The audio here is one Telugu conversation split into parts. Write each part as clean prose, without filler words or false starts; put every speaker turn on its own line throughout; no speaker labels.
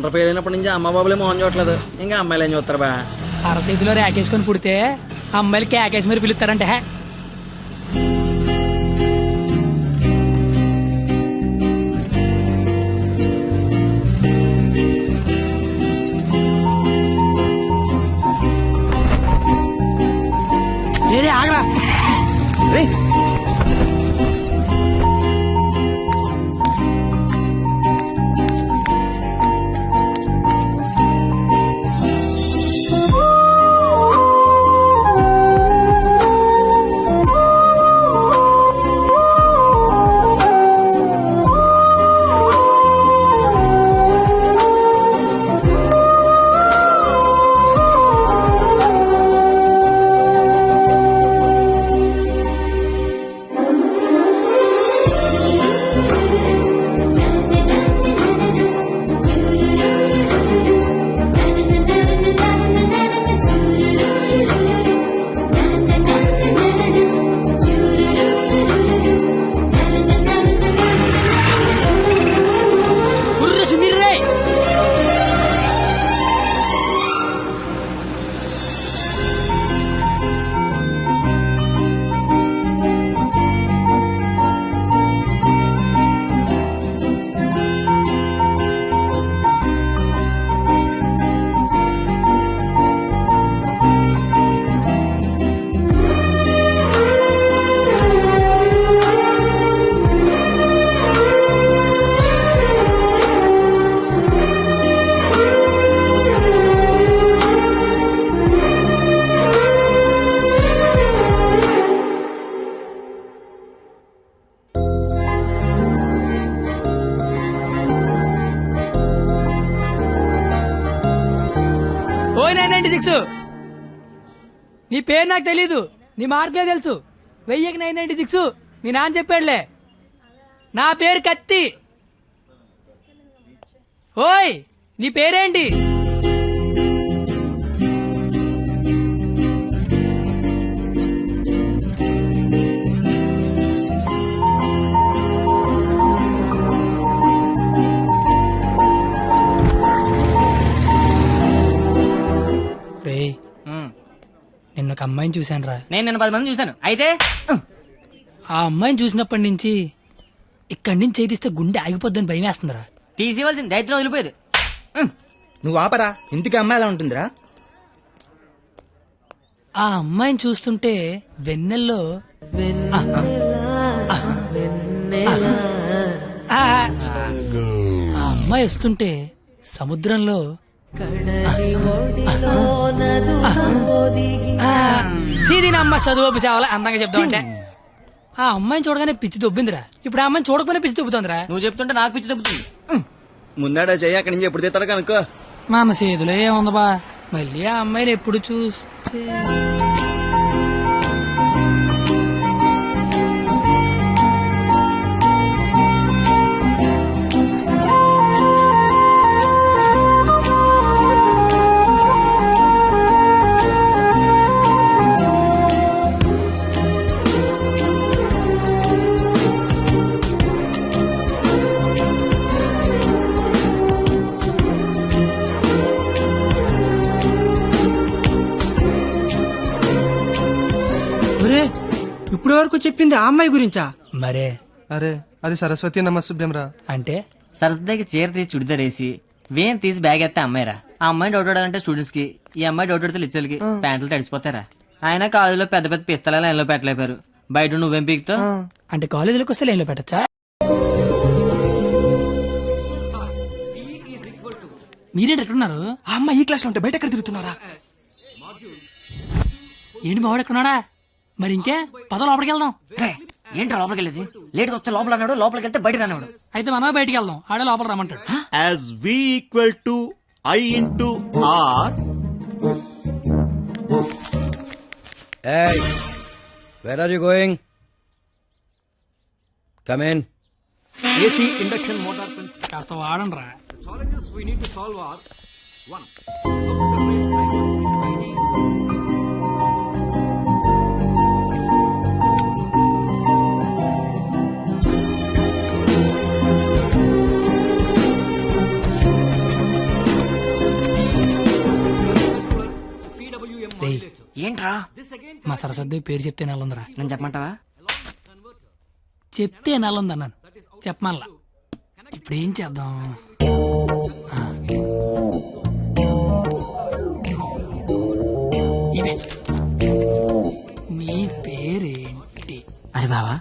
ఇంటర్ ఫెయిల్ అయినప్పటి నుంచి అమ్మ బాబులే మోహన్ చూడట్లేదు, ఇంకా అమ్మాయిలు ఏం చూస్తారు బా.
అరచేతిలో రేకేసుకొని పుడితే అమ్మాయిలకి కేకేసి మరి పిలుస్తారంటే. ఆగరా నీ పేరు నాకు తెలీదు, నీ మార్కులే తెలుసు. 1996 మీ నాన్న చెప్పాడులే. నా పేరు కత్తి. ఓయ్ నీ పేరేంటి? నిన్న ఒక అమ్మాయిని చూశాను రా.
నేను నిన్న 10 మంది చూశాను. అయితే
ఆ అమ్మాయిని చూసినప్పటి నుంచి ఇక్కడి నుంచి చేతిస్తే గుండె ఆగిపోద్దని భయం వేస్తుందిరా.
తీసేవలసిన దైత్యం వదిలిపోయేది.
నువ్వు ఆపరా, ఇంటికి అమ్మాయి ఎలా ఉంటుందిరా?
ఆ అమ్మాయిని చూస్తుంటే వెన్నెల్లో ఆ అమ్మాయి వస్తుంటే సముద్రంలో అమ్మ చదువు సేవలు అందంగా చెప్తామంటే ఆ అమ్మాయిని చూడగానే పిచ్చి దొబ్బిందిరా. ఇప్పుడు ఆ అమ్మాయిని చూడకపోయినా పిచ్చి దొబ్బుతుందిరా.
నువ్వు చెప్తుంటే నాకు పిచ్చి దొబ్బుతుంది.
ముందాడా చెయ్యి, అక్కడి నుంచి ఎప్పుడు తీస్తాడు కనుక్కో.
మన చేతిలో ఏముంది బా, మళ్ళీ ఆ అమ్మాయిని ఎప్పుడు చూస్తే.
ఇప్పుడు వరకు చెప్పింది ఆ అమ్మాయి గురించా?
మరే
అరే అది సరస్వతి నమస్తుభ్యం రా.
అంటే
సరస్వతికి చీర తీసి చుడిదార్ వేసి వేన్ తీసి బ్యాగ్ ఎత్తే అమ్మాయిరా. ఆ అమ్మాయి డౌట్ అంటే స్టూడెంట్స్ కి, ఈ అమ్మాయి డౌట్ అడితే లిచ్చర్లకి ప్యాంట్లు తడిసిపోతారా. ఆయన కాలేజీలో పెద్ద పెద్ద పిస్తల లైన్లో పెట్టలేపారు. బయట నువ్వేం పీకుతో
అంటే కాలేజీలోకి వస్తే లైన్లో పెట్టచ్చా? మీరేంటి ఎక్కడున్నారు?
ఆ అమ్మాయి ఈ క్లాస్ లో ఉంటే బయట ఎక్కడ తిరుగుతున్నారా?
ఏంటి మావాడు ఎక్కడున్నాడా? మరి ఇంకే పద లోపలికి వెళ్దాం.
ఏంటో లోపలికి వెళ్ళేది? లేట్గా వస్తే లోపల అన్నాడు, లోపలికి వెళ్తే బయట రానివాడు.
అయితే మనమే బయటికి వెళ్దాం, ఆడే లోపల రమ్మంటాడు.
As V equal to I into R.
Hey, where are you going? Come in.
AC induction motor pins.
కాస్త వాడండి రా.
Challenges we need to solve are 1.
ఏంట్రా?
మా సరస్వతి పేరు చెప్తే నెలందరా.
నేను చెప్పమంటావా?
చెప్తే నెలంది అన్నాను, చెప్పమల్లా. ఇప్పుడు ఏం చేద్దాం? ఇవే. నీ పేరేంటి?
అరే బావా,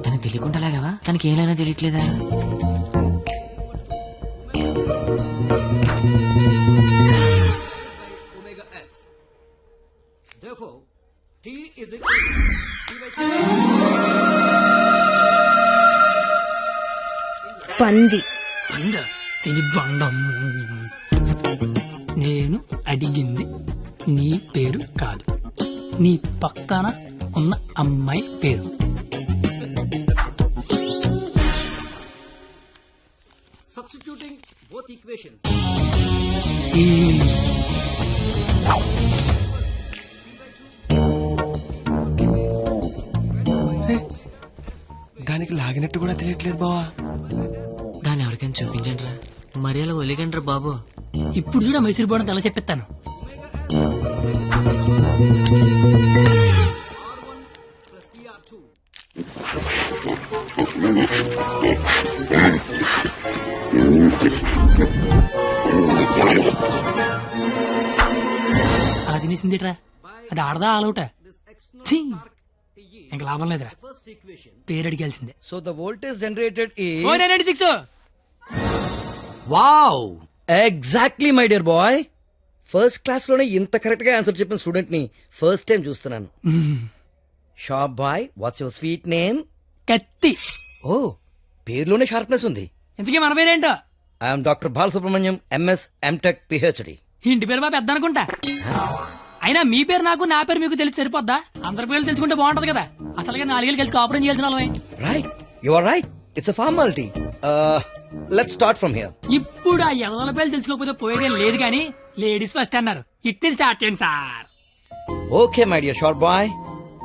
తనకు తెలియకుండా లాగావా? తనకి ఏమైనా తెలియట్లేదా?
పంది.
అందా తిని బండం. నేను అడిగింది నీ పేరు కాదు, నీ పక్కన ఉన్న అమ్మాయి పేరు. ఈ
దానికి లాగినట్టు కూడా తెలియట్లేదు బావా.
దాన్ని ఎవరికైనా చూపించండి రా, మరి అలా ఒలిగండ్రా బాబు.
ఇప్పుడు చూడ మైసూర్ బోర్డు తల చెప్పిస్తాను. అలా తినేసిందిట్రా, అది ఆడదా ఆలౌట? ఇంకా లాభం లేదురా, పేరు అడిగాల్సిందే.
So the voltage generated is
496.
Wow, exactly my dear boy. First class లోనే ఇంత కరెక్ట్ గా ఆన్సర్ చెప్పిన స్టూడెంట్ ని ఫస్ట్ టైం చూస్తున్నాను. Shop boy, what's your sweet name?
కత్తి.
ఓ, పేరులోనే షార్ప్నెస్ ఉంది.
ఇంతకీ మన పేరేంటో?
I'm doctor Balasubramanyam, MS, MTech, PhD.
ఇంటి పేరు మా పెద్ద అనుకుంటా. అయినా మీ పేరు నాకు, నా పేరు మీకు తెలిసి సరిపోద్దా? అందరి పేర్లు తెలుసుకుంటే బాగుంటది కదా. అసలుగా 4 ఏళ్ళు కలిసి కాపురం చేయాల్సిన వాళ్ళమే.
Right, you are right, it's a formality. Let's start from here.
ఇప్పుడు ఆ ఎదల పేర్లు తెలుసుకోకపోతే పోయేదేం లేదు కానీ లేడీస్ ఫస్ట్ అన్నారు, ఇట్ని స్టార్ట్ చేయండి sir.
Okay my dear short boy,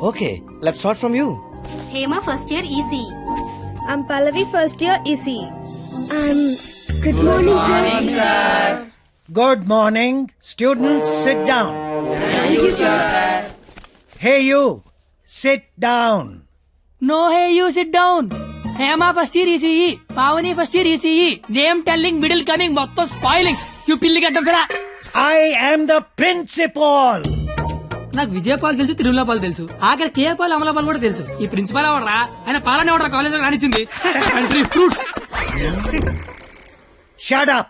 okay let's start from you.
Hema first year EC.
I'm Pallavi, first year EC. Good morning, sir.
Good morning. Students, sit down.
Thank you, sir.
Hey, you. Sit down.
No hey you sit down. Hema first year ECE, Pavani first year ECE. Name telling, middle coming, మొత్తం స్పాయిలింగ్. యూ పిల్లి గడ్డం ఫిరా.
I am the principal.
నాకు విజయపాల్ తెలుసు, తిరుమలపాల్ తెలుసు, ఆఖరి కేపాల్, అమలాపాల్ కూడా తెలుసు. ఈ ప్రిన్సిపాల్ ఎవడరా? ఆయన పాలన ఎవడరా కాలేజ్ లో రానిచ్చింది? Fruits.
Shut up.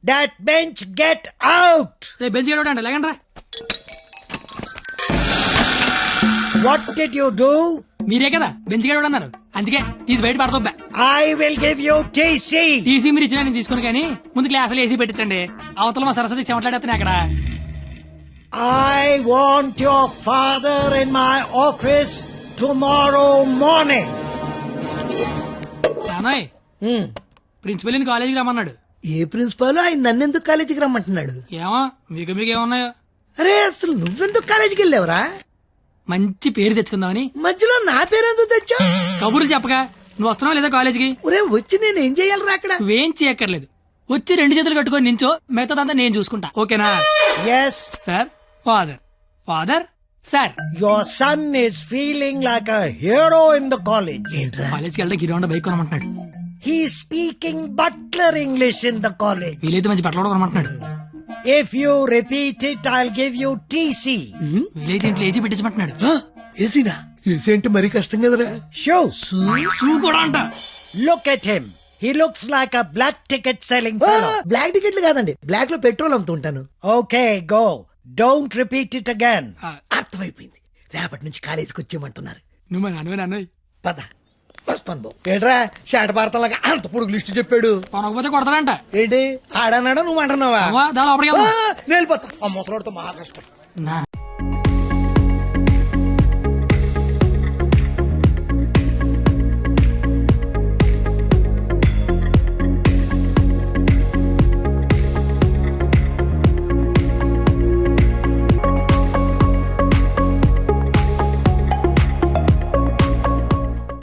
That bench, get out.
రేపు బెంచ్ గడవడం అంటే లేకండ్రా.
What did you do?
మీరే కదా బెంచ్ గడవడం అన్నారు, అందుకే తీసి బయట పడతా.
I will give you TC.
TC మీరు ఇచ్చిన నేను తీసుకుని, కానీ ముందు క్లాసులు ఏసీ పెట్టించండి. అవతల మా సరస్వతి చెమట్లాడేస్తున్నాయి అక్కడ.
I want your father in my office tomorrow morning.
నానోయ్, ప్రిన్సిపల్ కాలేజీకి రమ్మన్నాడు.
ఏ ప్రిన్సిపాల్ ఆయన నన్నెందుకు కాలేజీకి రమ్మంటున్నాడు?
ఏమో మీకు ఏమన్నాయో.
అరే అసలు నువ్వెందుకు కాలేజీకి వెళ్ళావురా?
మంచి పేరు తెచ్చుకుందామని.
మధ్యలో నా పేరెందుకు తెచ్చా?
కబుర్లు చెప్పగా నువ్వు వస్తున్నావు లేదా కాలేజీకి?
ఒరే వచ్చి నేను ఏం చెయ్యాలరా అక్కడ?
నువ్వేం చేయక్కర్లేదు, వచ్చి 2 చేతులు కట్టుకొని నించో, మిగతాదంతా నేను చూసుకుంటా. ఓకేనా?
Yes.
Sir, father, father, sir.
Your son is feeling like a hero in the college.
కాలేజ్కి వెళ్తే గిరౌండ్ బైక్ కొనమంటున్నాడు.
He's speaking butler English in the college.
వీలైతే మంచి బట్టలు కూడా కొనమంటున్నాడు.
If you repeat it, I'll give you TC.
వీలైతే ఇంట్లో ఏసీ పెట్టించమంటున్నాడు.
ఏసీనా? ఏసీ అంటే మరీ కష్టం కదరా.
Shoes.
షూ కూడా అంట.
Look at him. He looks like a black ticket selling fellow.
Black టికెట్లు కాదండి, బ్లాక్ లో పెట్రోల్ అమ్ముతుంటాను.
Okay, go. Don't repeat it again.
అర్థమైపోయింది, రేపటి నుంచి కాలేజీకి వచ్చేయమంటున్నారు.
నువ్వు మా నాన్నవే.
పద వస్తాను బాబు. ఏట్రా షాట భారతంలాగా అంత పొడుగు లిస్టు చెప్పాడు.
కొనకపోతే కొడతాడంట.
ఏంటి ఆడన్నాడా నువ్వు అంటున్నావా?
దాని లోపలికి వెళ్దాం.
నేను వెళ్ళిపోతా. ఆ ముసలాడితో మహా కష్టం.
నా